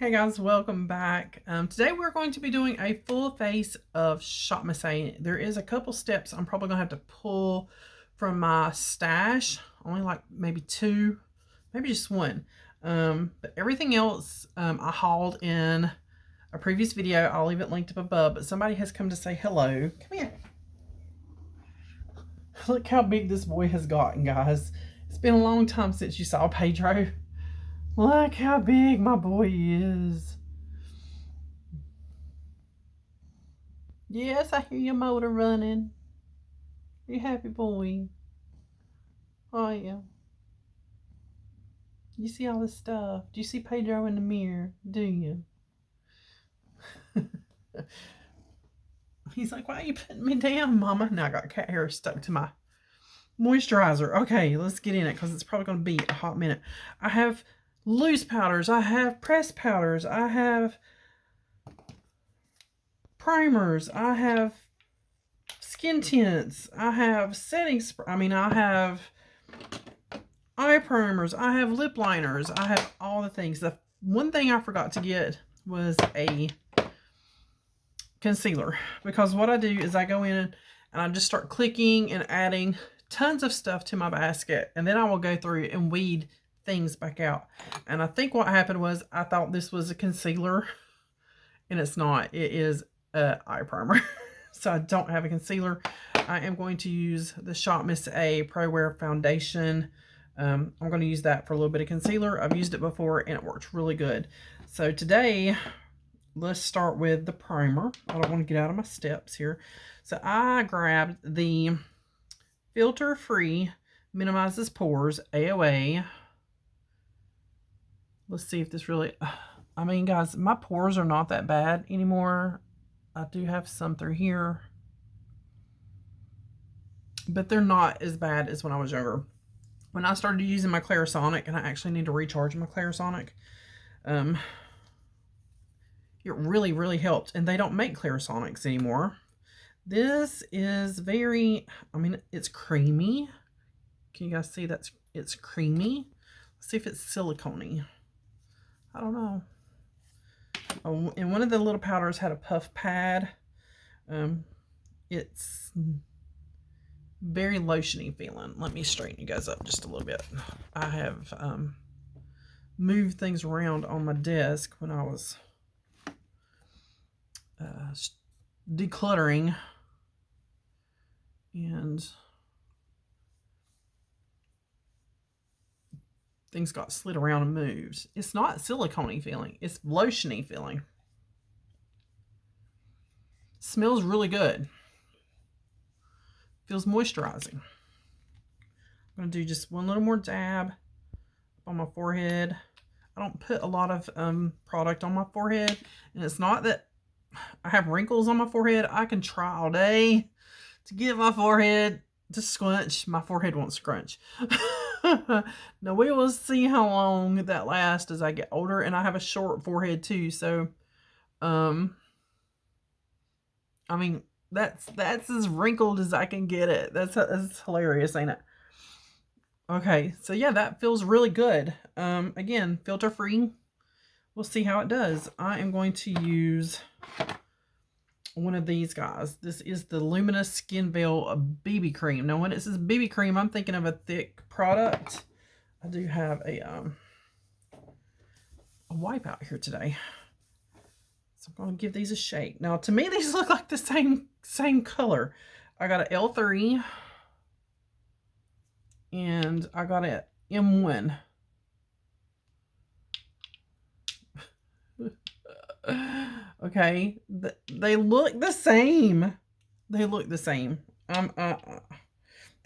Hey guys, welcome back. Today we're going to be doing a full face of shop massage. There is a couple steps I'm probably gonna have to pull from my stash, only like maybe two, maybe just one. But everything else I hauled in a previous video. I'll leave it linked up above, but somebody has come to say hello. Come here. Look how big this boy has gotten, guys. It's been a long time since you saw Pedro. Look how big my boy is. Yes, I hear your motor running. You happy boy? Oh yeah. You see all this stuff. Do you see Pedro in the mirror? Do you? He's like, why are you putting me down, Mama? Now I got cat hair stuck to my moisturizer. Okay, let's get in it because it's probably going to be a hot minute. I have loose powders. I have pressed powders. I have primers. I have skin tints. I have setting spray. I have eye primers. I have lip liners. I have all the things. The one thing I forgot to get was a concealer, because what I do is I go in and I just start clicking and adding tons of stuff to my basket, and then I will go through and weed things back out. And I think what happened was I thought this was a concealer, and it's not. It is an eye primer. So I don't have a concealer. I am going to use the Shop Miss A Pro Wear Foundation. I'm going to use that for a little bit of concealer. I've used it before and it works really good. So today, let's start with the primer. I don't want to get out of my steps here. So I grabbed the Filter Free Minimizes Pores AOA. Let's see if this really... guys, my pores are not that bad anymore. I do have some through here, but they're not as bad as when I was younger. When I started using my Clarisonic, and I actually need to recharge my Clarisonic, it really, really helped. And they don't make Clarisonics anymore. This is very, it's creamy. Can you guys see that it's creamy? Let's see if it's silicone-y. I don't know. Oh, and one of the little powders had a puff pad. It's very lotiony feeling. Let me straighten you guys up just a little bit. I have moved things around on my desk when I was decluttering, and things got slid around and moved. It's not silicone-y feeling. It's lotiony feeling. Smells really good. Feels moisturizing. I'm going to do just one little more dab on my forehead. I don't put a lot of product on my forehead. And it's not that I have wrinkles on my forehead. I can try all day to get my forehead to scrunch. My forehead won't scrunch. Now we will see how long that lasts as I get older, and I have a short forehead too, so that's as wrinkled as I can get it. That's hilarious, ain't it? Okay, so yeah, that feels really good. Again, filter free. We'll see how it does. I am going to use one of these guys. This is the Luminous Skin Veil BB cream. Now when it says BB cream, I'm thinking of a thick product. I do have a wipe out here today, so I'm going to give these a shake. Now to me these look like the same color. I got an L3 and I got an M1. Okay, they look the same. They look the same. The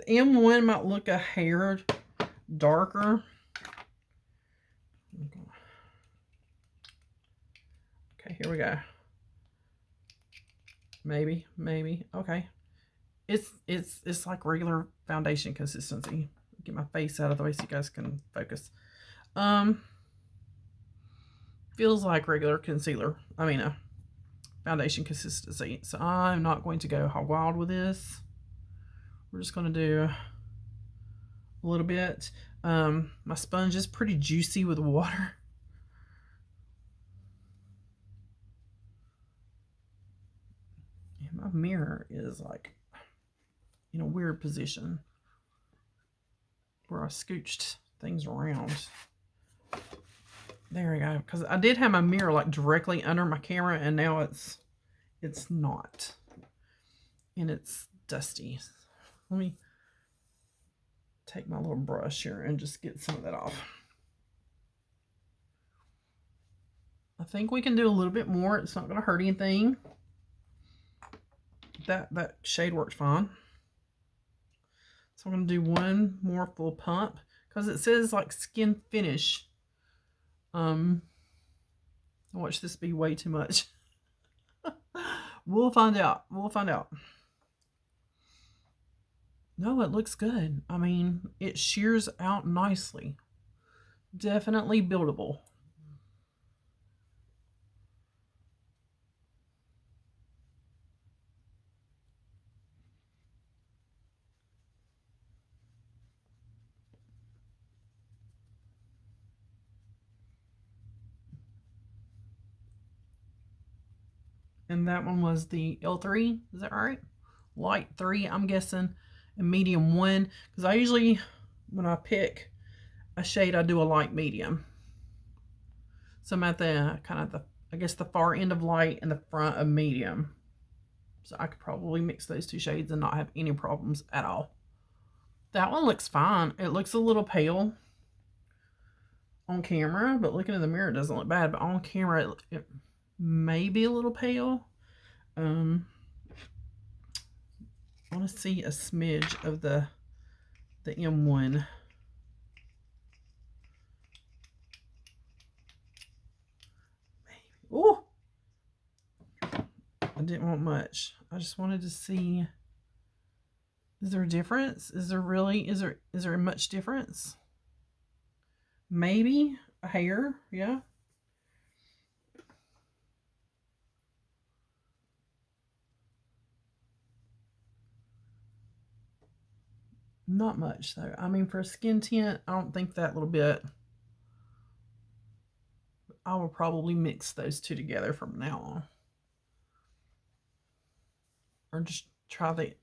M1 might look a hair darker. Okay, here we go. Maybe. Okay. It's like regular foundation consistency. Get my face out of the way so you guys can focus. Feels like regular concealer. Foundation consistency. So I'm not going to go hog wild with this. We're just going to do a little bit. My sponge is pretty juicy with water. My mirror is like in a weird position where I scooched things around. There we go. Because I did have my mirror like directly under my camera, and now it's not. And it's dusty. Let me take my little brush here and just get some of that off. I think we can do a little bit more. It's not going to hurt anything. That shade works fine. So I'm going to do one more full pump because it says like skin finish. Watch this be way too much. We'll find out. We'll find out. No, it looks good. I mean, it shears out nicely. Definitely buildable. And that one was the L3, is that right? Light 3, I'm guessing, and medium 1. Because I usually, when I pick a shade, I do a light medium. So I'm at the kind of the, I guess, the far end of light and the front of medium. So I could probably mix those two shades and not have any problems at all. That one looks fine. It looks a little pale on camera, but looking in the mirror, it doesn't look bad. But on camera, it may be a little pale. I want to see a smidge of the M1. Oh, I didn't want much. I just wanted to see, is there a difference? Is there much difference? Maybe a hair, yeah. Not much though. I mean, for a skin tint, I don't think that little bit. I will probably mix those two together from now on. Or just try the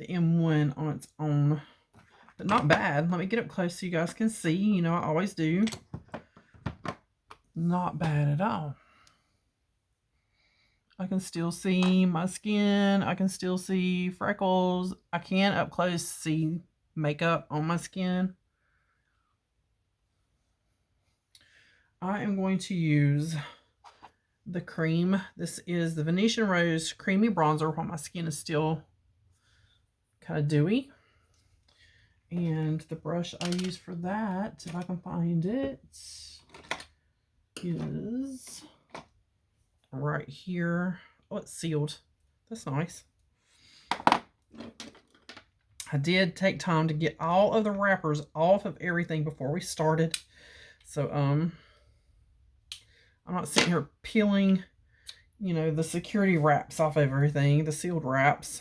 M1 on its own. But not bad. Let me get up close so you guys can see. You know, I always do. Not bad at all. I can still see my skin. I can still see freckles. I can up close see makeup on my skin. I am going to use the cream. This is the Venetian Rose Creamy Bronzer while my skin is still kind of dewy. And the brush I use for that, if I can find it, is right here. Oh, it's sealed. That's nice. I did take time to get all of the wrappers off of everything before we started. So, I'm not sitting here peeling, you know, the security wraps off of everything, the sealed wraps.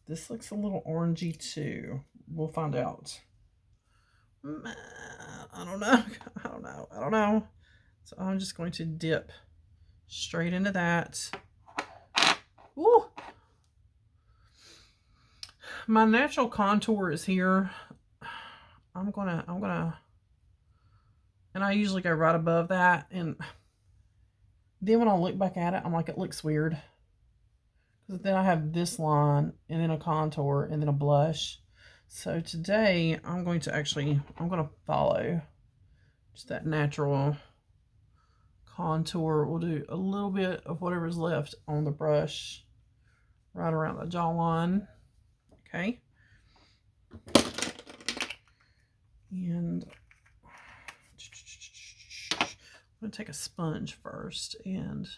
This looks a little orangey too. We'll find out. I don't know. I don't know. So I'm just going to dip straight into that. Ooh. My natural contour is here. I'm gonna, and I usually go right above that. And then when I look back at it, I'm like, it looks weird. Because then I have this line and then a contour and then a blush. So today I'm going to follow just that natural contour. We'll do a little bit of whatever's left on the brush right around the jawline. Okay. And I'm going to take a sponge first and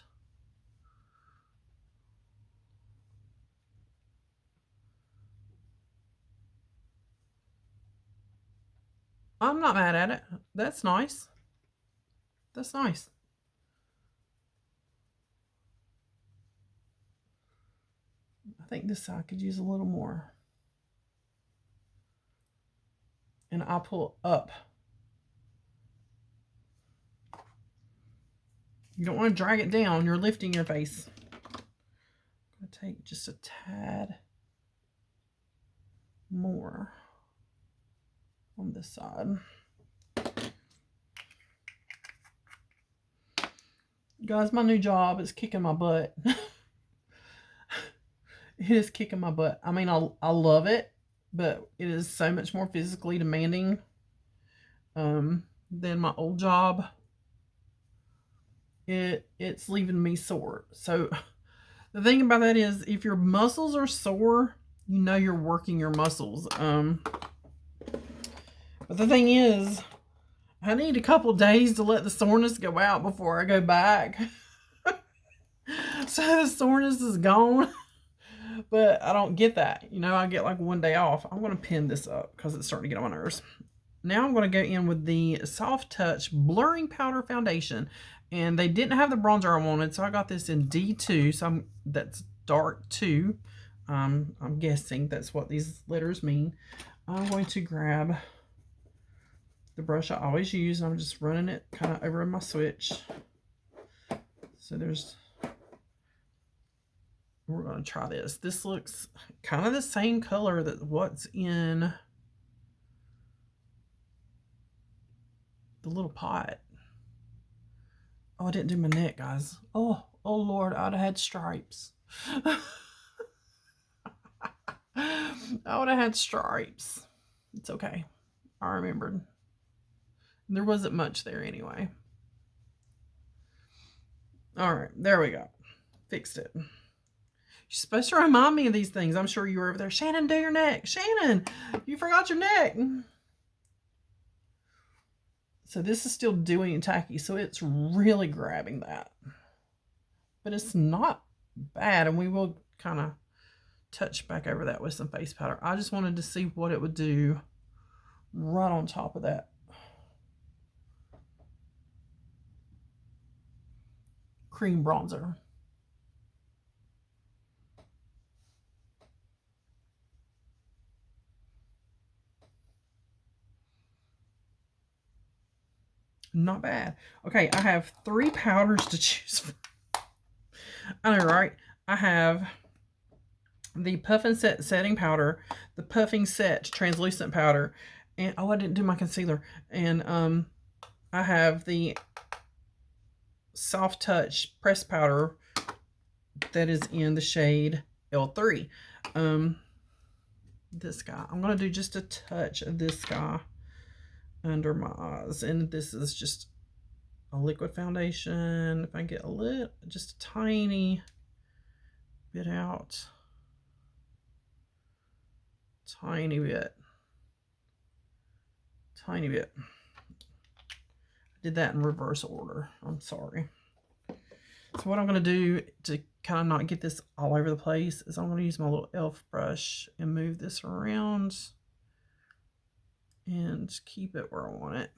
I'm not mad at it. That's nice. That's nice. I think this side could use a little more. And I'll pull up. You don't want to drag it down. You're lifting your face. take just a tad more on this side. Guys, my new job is kicking my butt. It is kicking my butt. I mean, I love it, but it is so much more physically demanding than my old job. It's leaving me sore. So the thing about that is, if your muscles are sore, you know you're working your muscles. But the thing is, I need a couple days to let the soreness go out before I go back. So the soreness is gone. But I don't get that. You know, I get like one day off. I'm going to pin this up because it's starting to get on my nerves. Now I'm going to go in with the Soft Touch Blurring Powder Foundation. And they didn't have the bronzer I wanted, so I got this in D2. So that's dark 2. I'm guessing that's what these letters mean. I'm going to grab the brush I always use. I'm just running it kind of over my switch. So we're going to try this. This looks kind of the same color that what's in the little pot. Oh, I didn't do my neck, guys. Oh Lord, I'd have had stripes. I would have had stripes. It's okay. I remembered. There wasn't much there anyway. All right, there we go. Fixed it. You're supposed to remind me of these things. I'm sure you were over there. Shannon, do your neck. Shannon, you forgot your neck. So this is still dewy and tacky, so it's really grabbing that. But it's not bad, and we will kind of touch back over that with some face powder. I just wanted to see what it would do right on top of that cream bronzer. Not bad. Okay, I have 3 powders to choose from. I know, right? I have the Puff and Set setting powder, the Puffing Set translucent powder, and oh, I didn't do my concealer. And I have the Soft Touch pressed powder that is in the shade L3. This guy, I'm gonna do just a touch of this guy under my eyes, and this is just a liquid foundation. If I get a little, just a tiny bit out, tiny bit. I did that in reverse order. I'm sorry. So what I'm going to do to kind of not get this all over the place is I'm going to use my little elf brush and move this around and keep it where I want it.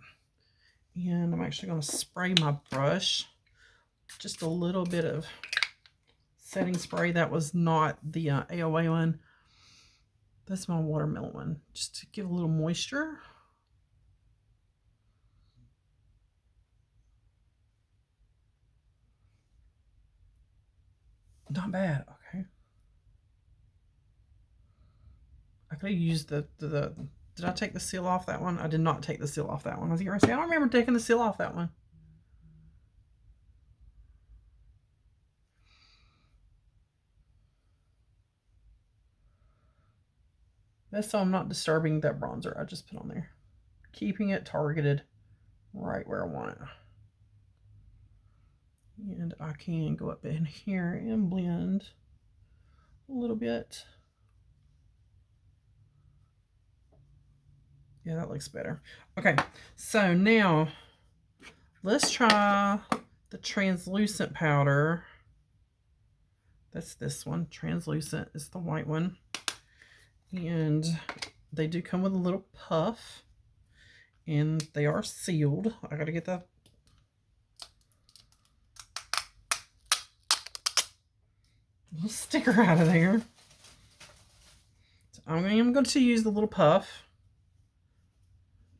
And I'm actually going to spray my brush just a little bit of setting spray. That was not the AOA one. That's my watermelon one, just to give a little moisture. Not bad. Okay. I could have used the did I take the seal off that one? I did not take the seal off that one. I was going to say, I don't remember taking the seal off that one. That's so I'm not disturbing that bronzer I just put on there. Keeping it targeted right where I want it. And I can go up in here and blend a little bit. Yeah, that looks better. Okay, so now let's try the translucent powder. That's this one. Translucent is the white one. And they do come with a little puff. And they are sealed. I gotta get the little sticker out of there. So I'm going to use the little puff.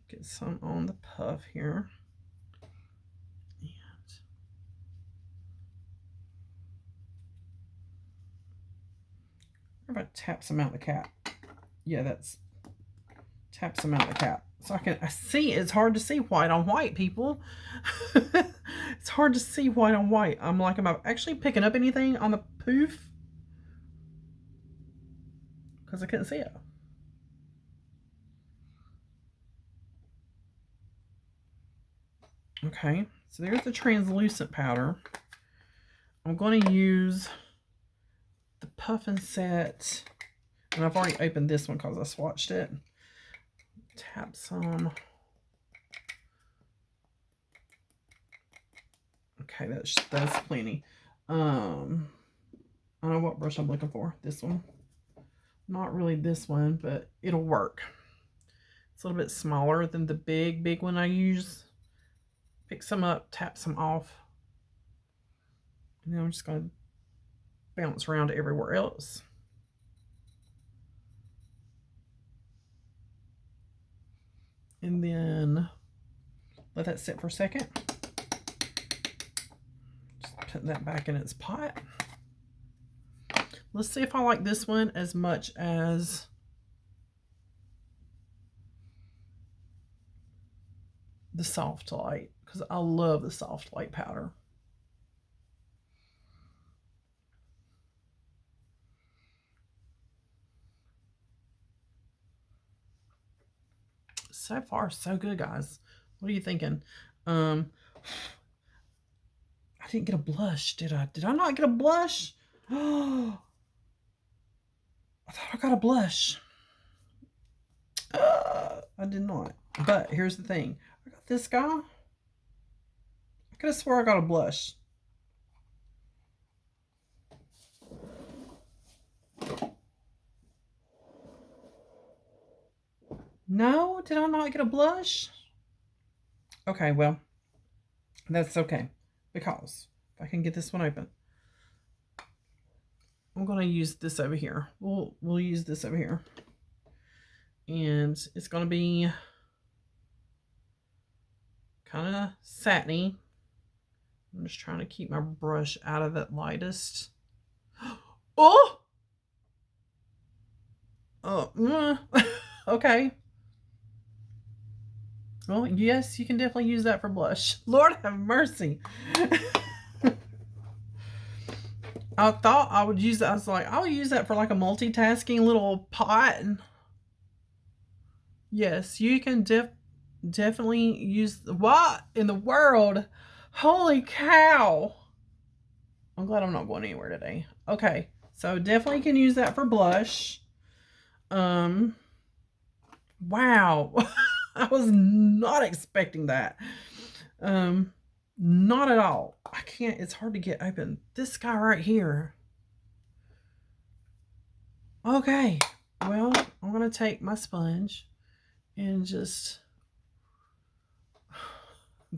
Get some on the puff here. And about tap some out the cap? Yeah, that's tap some out the cap. So I see, it's hard to see white on white, people. It's hard to see white on white. I'm like, am I actually picking up anything on the poof? Because I couldn't see it. Okay, so there's the translucent powder. I'm going to use the Puff and Set, and I've already opened this one because I swatched it. Tap some. Okay, that's plenty. I don't know what brush I'm looking for. This one. Not really this one, but it'll work. It's a little bit smaller than the big one I use. Pick some up, tap some off. And then I'm just going to bounce around everywhere else. And then let that sit for a second. Just put that back in its pot. Let's see if I like this one as much as the Soft Light, because I love the Soft Light powder. So far, so good, guys. What are you thinking? I didn't get a blush, did I? Did I not get a blush? Oh, I thought I got a blush. I did not. But here's the thing. I got this guy. I could have swore I got a blush. No, did I not get a blush? Okay, well, that's okay. Because if I can get this one open, I'm going to use this over here. We'll use this over here. And it's going to be kind of satiny. I'm just trying to keep my brush out of that lightest. Oh! Oh, okay. Well, yes, you can definitely use that for blush. Lord have mercy. I thought I would use that. I was like, I'll use that for like a multitasking little pot. Yes, you can definitely use. What in the world? Holy cow. I'm glad I'm not going anywhere today. Okay, so definitely can use that for blush. Wow. I was not expecting that. Not at all. I can't, it's hard to get open. This guy right here. Okay. Well, I'm going to take my sponge and just,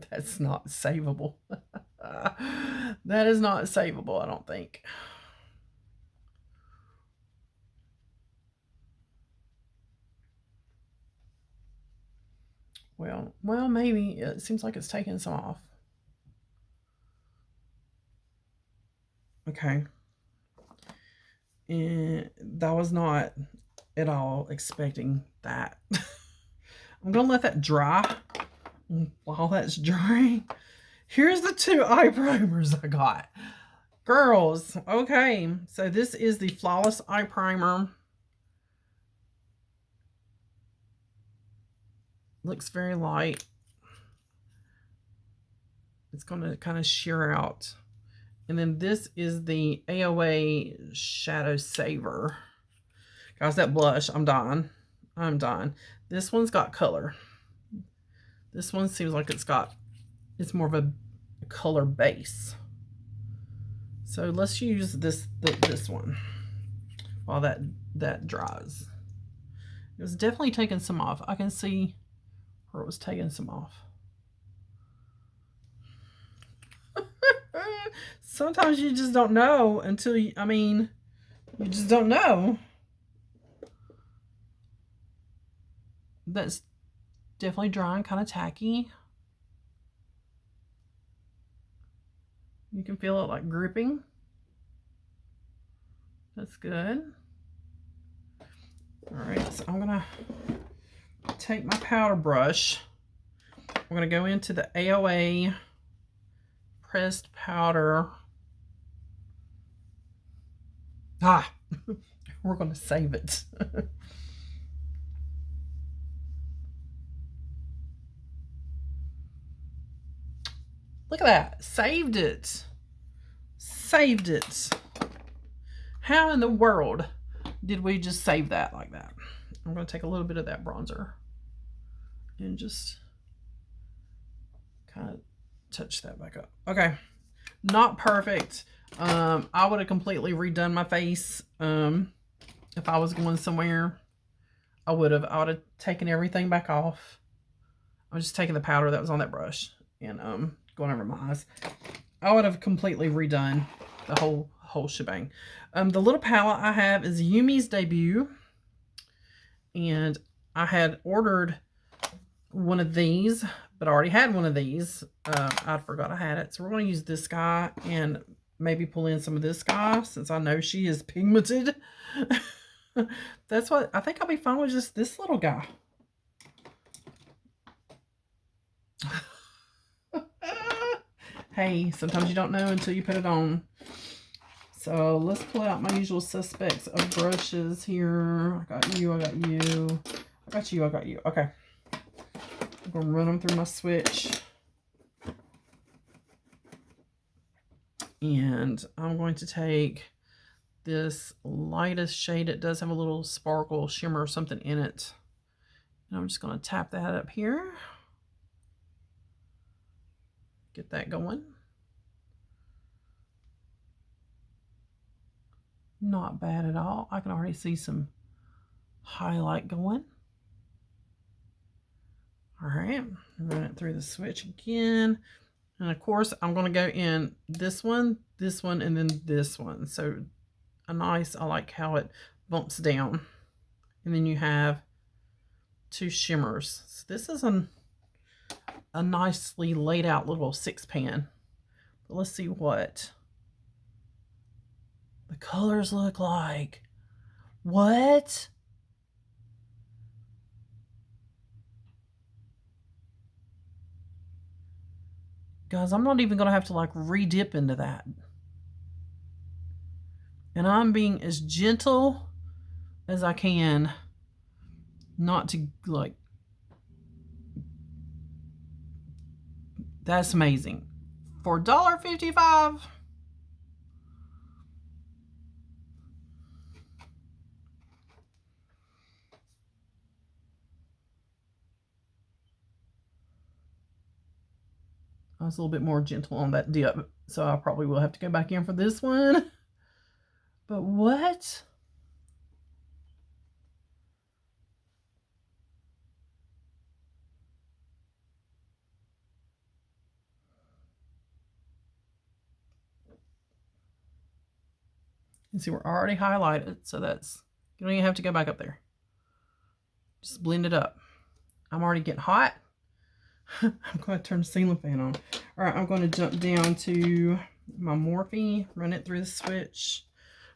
that's not savable. That is not savable, I don't think. Well, maybe. It seems like it's taking some off. Okay. And that was not at all expecting that. I'm going to let that dry. While that's drying, here's the two eye primers I got. Girls, okay. So this is the Flawless Eye Primer. Looks very light. It's going to kind of sheer out. And then this is the AOA Shadow Saver. Guys, that blush, I'm dying. I'm dying. This one's got color. This one seems like it's more of a color base. So let's use this one while that dries. It was definitely taking some off. I can see where it was taking some off. Sometimes you just don't know until you just don't know. That's definitely drying, kind of tacky. You can feel it like gripping. That's good. All right, so I'm gonna take my powder brush. I'm gonna go into the AOA pressed powder. We're gonna save it. Look at that, saved it. Saved it. How in the world did we just save that like that? I'm gonna take a little bit of that bronzer and just kind of touch that back up. Okay, not perfect. I would have completely redone my face. If I was going somewhere, I would have taken everything back off. I was just taking the powder that was on that brush and going over my eyes. I would have completely redone the whole shebang. The little palette I have is Yumi's Debut, and I had ordered one of these, but I already had one of these. I forgot I had it, so we're going to use this guy and maybe pull in some of this guy since I know she is pigmented. That's what I think. I'll be fine with just this little guy. Hey, sometimes you don't know until you put it on. So let's pull out my usual suspects of brushes here. I got you, I got you, I got you, I got you. Okay. I'm going to run them through my switch. And I'm going to take this lightest shade. It does have a little sparkle, shimmer or something in it. And I'm just going to tap that up here. Get that going. Not bad at all. I can already see some highlight going. All right, run it through the switch again. And of course, I'm going to go in this one, and then this one. So a nice, I like how it bumps down. And then you have two shimmers. So this is a nicely laid out little 6-pan. But let's see what the colors look like. What? Guys, I'm not even going to have to like re-dip into that. And I'm being as gentle as I can not to like. That's amazing. For $1.55. I was a little bit more gentle on that dip, so I probably will have to go back in for this one. But what? You see, we're already highlighted, so that's, you don't even have to go back up there. Just blend it up. I'm already getting hot. I'm going to turn the ceiling fan on. All right, I'm going to jump down to my Morphe, run it through the switch.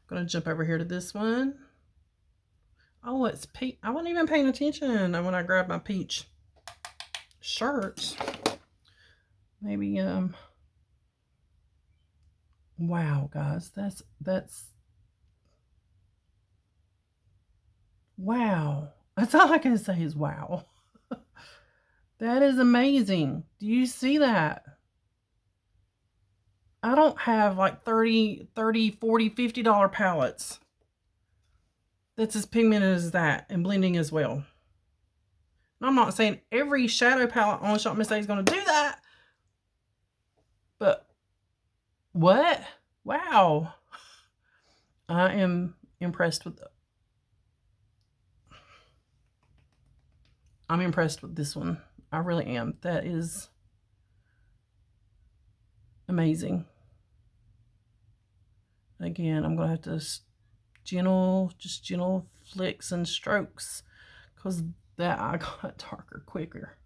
I'm going to jump over here to this one. Oh, it's peach. I wasn't even paying attention when I grabbed my peach shirt. Maybe, wow, guys, that's, wow. That's all I can say is wow. That is amazing. Do you see that? I don't have like $30, $40, $50 palettes that's as pigmented as that and blending as well. And I'm not saying every shadow palette on Shop Miss A is going to do that. But what? Wow. I am impressed with I'm impressed with this one. I really am. That is amazing. Again, I'm going to have to just gentle flicks and strokes because that eye got darker quicker.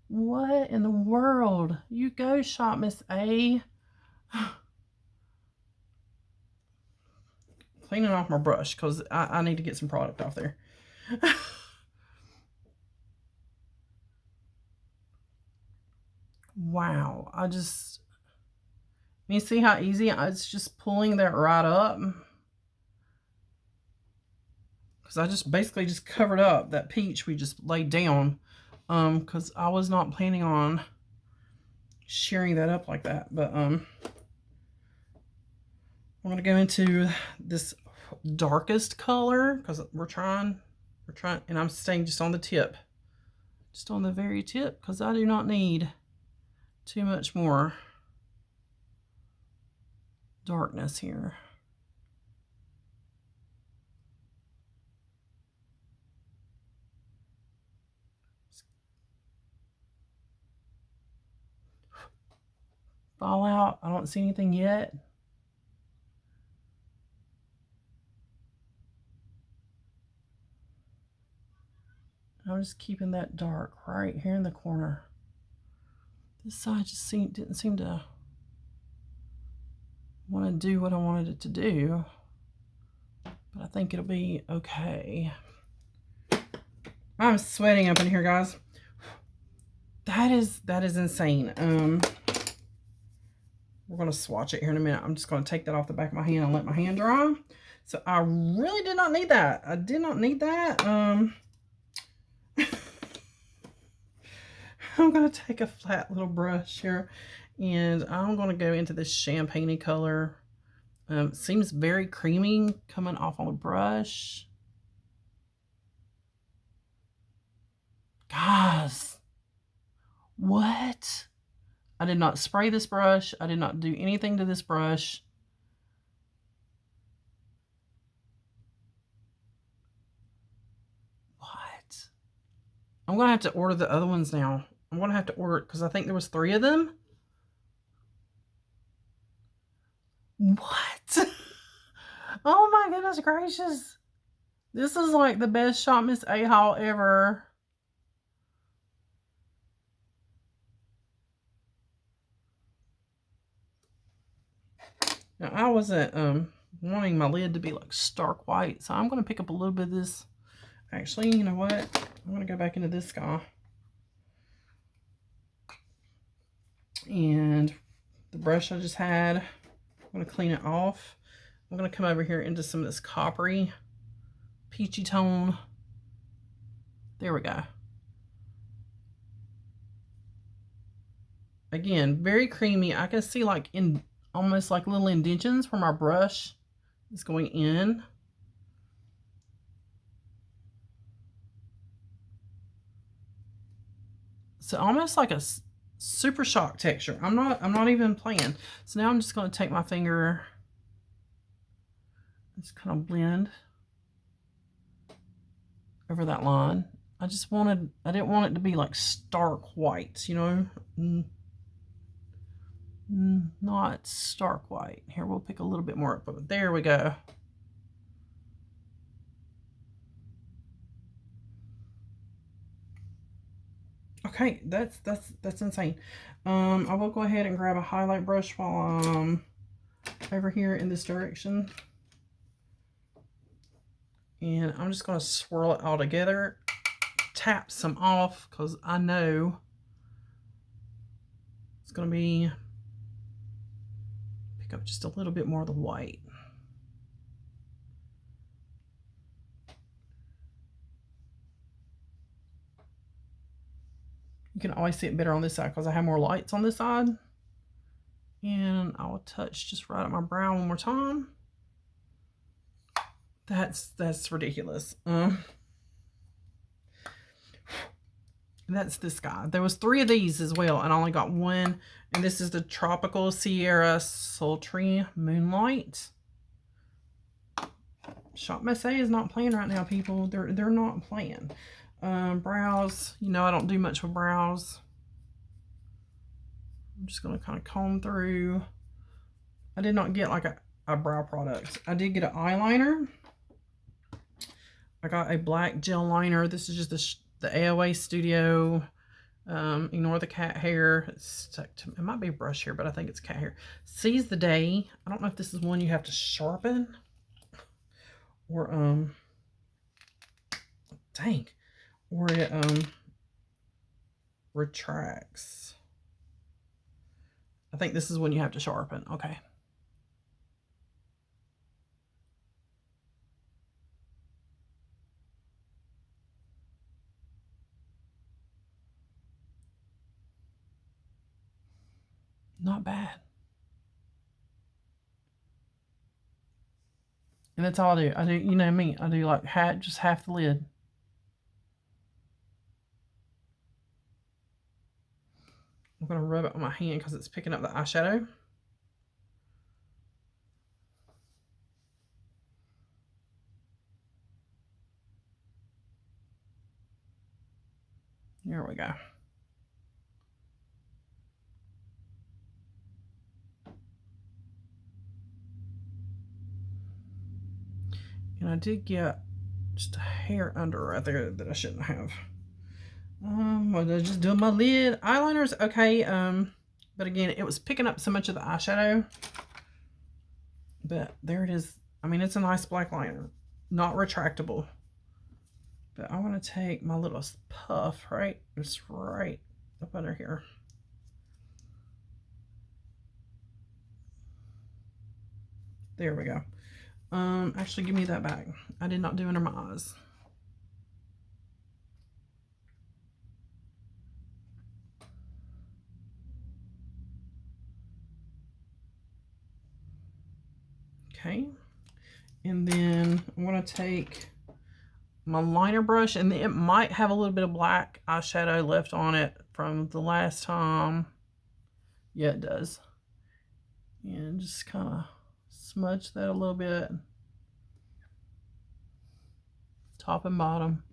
What in the world? You go, Shop Miss A. cleaning off my brush because I need to get some product off there. Wow, you see how easy it's just pulling that right up? Because I just basically just covered up that peach we just laid down, because I was not planning on shearing that up like that. But I'm gonna go into this darkest color because we're trying, and I'm staying just on the tip, just on the very tip, because I do not need too much more darkness here. Fallout, I don't see anything yet. I'm just keeping that dark right here in the corner. This side just didn't seem to want to do what I wanted it to do, but I think it'll be okay. I'm sweating up in here, guys. That is insane. We're gonna swatch it here in a minute. I'm just gonna take that off the back of my hand and let my hand dry. So I really did not need that. I did not need that. I'm gonna take a flat little brush here, and I'm gonna go into this champagne-y color. Seems very creamy coming off on the brush. Guys, what? I did not spray this brush. I did not do anything to this brush. What? I'm going to have to order the other ones now. I'm going to have to order it because I think there was 3 of them. What? Oh my goodness gracious. This is like the best Shop Miss A haul ever. Now, I wasn't wanting my lid to be like stark white, so I'm going to pick up a little bit of this. Actually, you know what? I'm going to go back into this guy. And the brush I just had, I'm going to clean it off. I'm going to come over here into some of this coppery, peachy tone. There we go. Again, very creamy. I can see like in almost like little indentions where my brush is going in. So almost like a super shock texture. I'm not even playing. So now I'm just going to take my finger, just kind of blend over that line. I didn't want it to be like stark white, you know. Not stark white. Here, we'll pick a little bit more up of it. There we go. Okay, that's insane. I will go ahead and grab a highlight brush while I'm over here in this direction. And I'm just going to swirl it all together, tap some off, because I know it's going to be, pick up just a little bit more of the white. You can always see it better on this side because I have more lights on this side. And I will touch just right at my brow one more time. That's ridiculous. That's this guy. There was 3 of these as well, and I only got 1. And this is the Tropical Sierra Sultry Moonlight. Shop Miss A is not playing right now, people. They're not playing. Brows, you know, I don't do much with brows. I'm just going to kind of comb through. I did not get like a brow product. I did get an eyeliner. I got a black gel liner. This is just the AOA Studio. Ignore the cat hair. It's stuck to, it might be a brush here, but I think it's cat hair. Seize the Day. I don't know if this is one you have to sharpen. or dang, or it retracts. I think this is when you have to sharpen. Okay. Not bad. And that's all I do. I do, you know me, I do like just half the lid. I'm going to rub it on my hand because it's picking up the eyeshadow. There we go. And I did get just a hair under right there that I shouldn't have. Was I just doing my lid? Eyeliners, okay. But again, it was picking up so much of the eyeshadow. But there it is. I mean, it's a nice black liner. Not retractable. But I want to take my little puff, right? It's right up under here. There we go. Actually, give me that back. I did not do under my eyes. Okay. And then I'm going to take my liner brush, and it might have a little bit of black eyeshadow left on it from the last time. Yeah, it does. And just kind of smudge that a little bit. Top and bottom.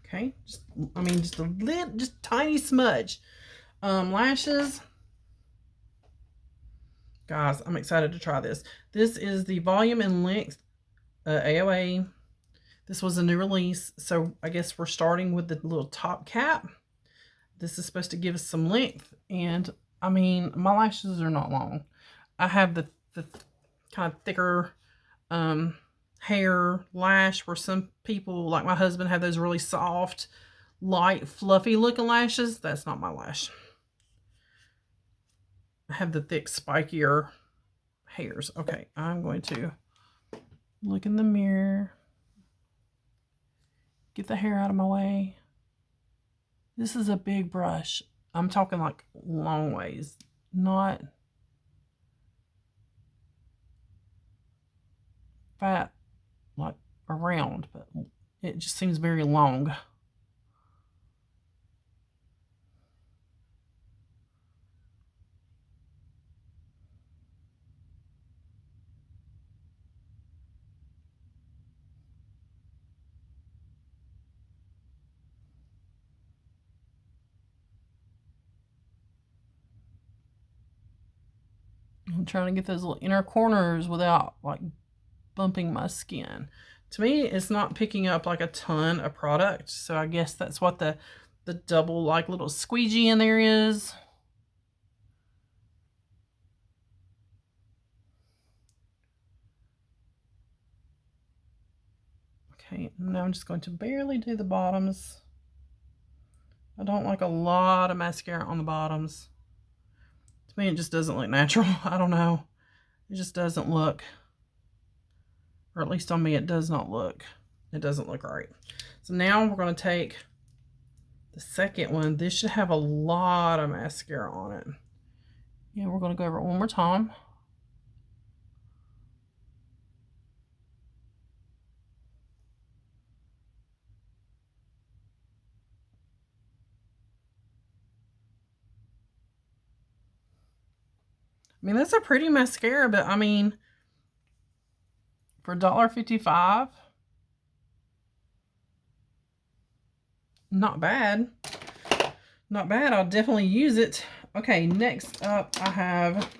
Okay, just a little, just tiny smudge. Lashes. Guys, I'm excited to try this. This is the Volume and Length AOA. This was a new release, so I guess we're starting with the little top cap. This is supposed to give us some length, and I mean, my lashes are not long. I have the kind of thicker hair lash, where some people, like my husband, have those really soft, light, fluffy looking lashes. That's not my lash. I have the thick, spikier hairs. Okay, I'm going to look in the mirror. Get the hair out of my way. This is a big brush. I'm talking like long ways, not fat, like around, but it just seems very long. I'm trying to get those little inner corners without like bumping my skin. To me, it's not picking up like a ton of product, so I guess that's what the double like little squeegee in there is. Okay, now I'm just going to barely do the bottoms. I don't like a lot of mascara on the bottoms. To me, it just doesn't look natural. I don't know. It just doesn't look, or at least on me, it does not look. It doesn't look right. So now we're going to take the second one. This should have a lot of mascara on it. Yeah, we're going to go over it one more time. I mean, that's a pretty mascara, but I mean, for $1.55, not bad. Not bad. I'll definitely use it. Okay, next up I have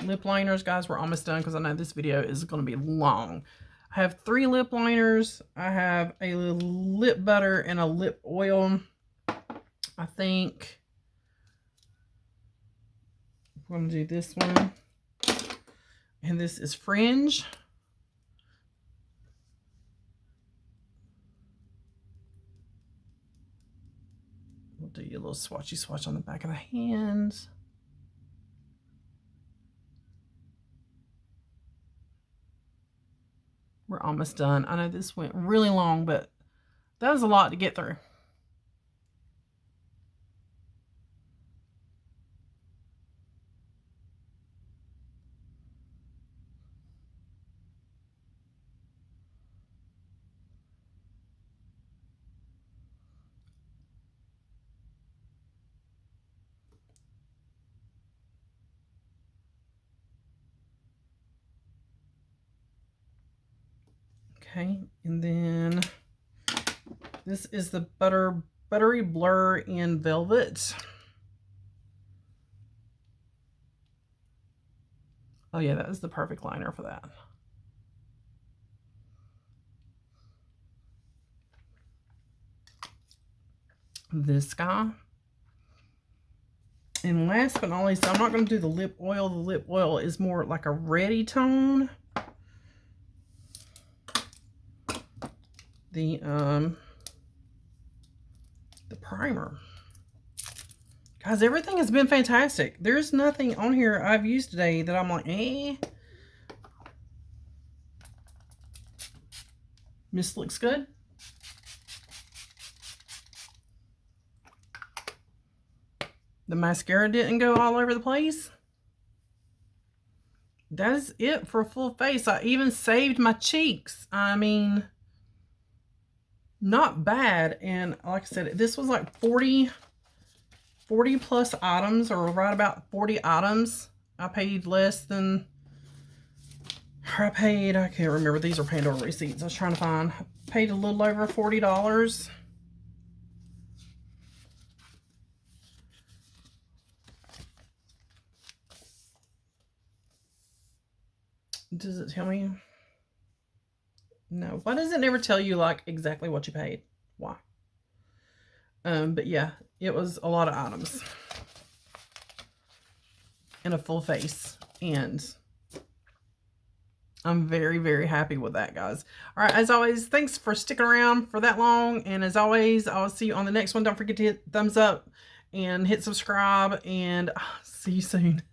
lip liners. Guys, we're almost done because I know this video is going to be long. I have 3 lip liners. I have a lip butter and a lip oil. I think I'm going to do this one. And this is Fringe. We'll do you a little swatchy swatch on the back of the hands. We're almost done. I know this went really long, but that was a lot to get through. Okay, and then this is the Buttery Blur in Velvet. Oh yeah, that is the perfect liner for that. This guy. And last but not least, I'm not going to do the lip oil. The lip oil is more like a reddy tone. The primer. Guys, everything has been fantastic. There's nothing on here I've used today that I'm like, eh. This looks good. The mascara didn't go all over the place. That is it for a full face. I even saved my cheeks. I mean, not bad. And like I said, this was like 40 plus items, or right about 40 items. I paid less than, I can't remember. These are Pandora receipts I was trying to find. I paid a little over $40. Does it tell me? No. Why does it never tell you like exactly what you paid? Why? But yeah, it was a lot of items in a full face, and I'm very, very happy with that, guys. All right, as always, thanks for sticking around for that long, and as always, I'll see you on the next one. Don't forget to hit thumbs up and hit subscribe, and see you soon.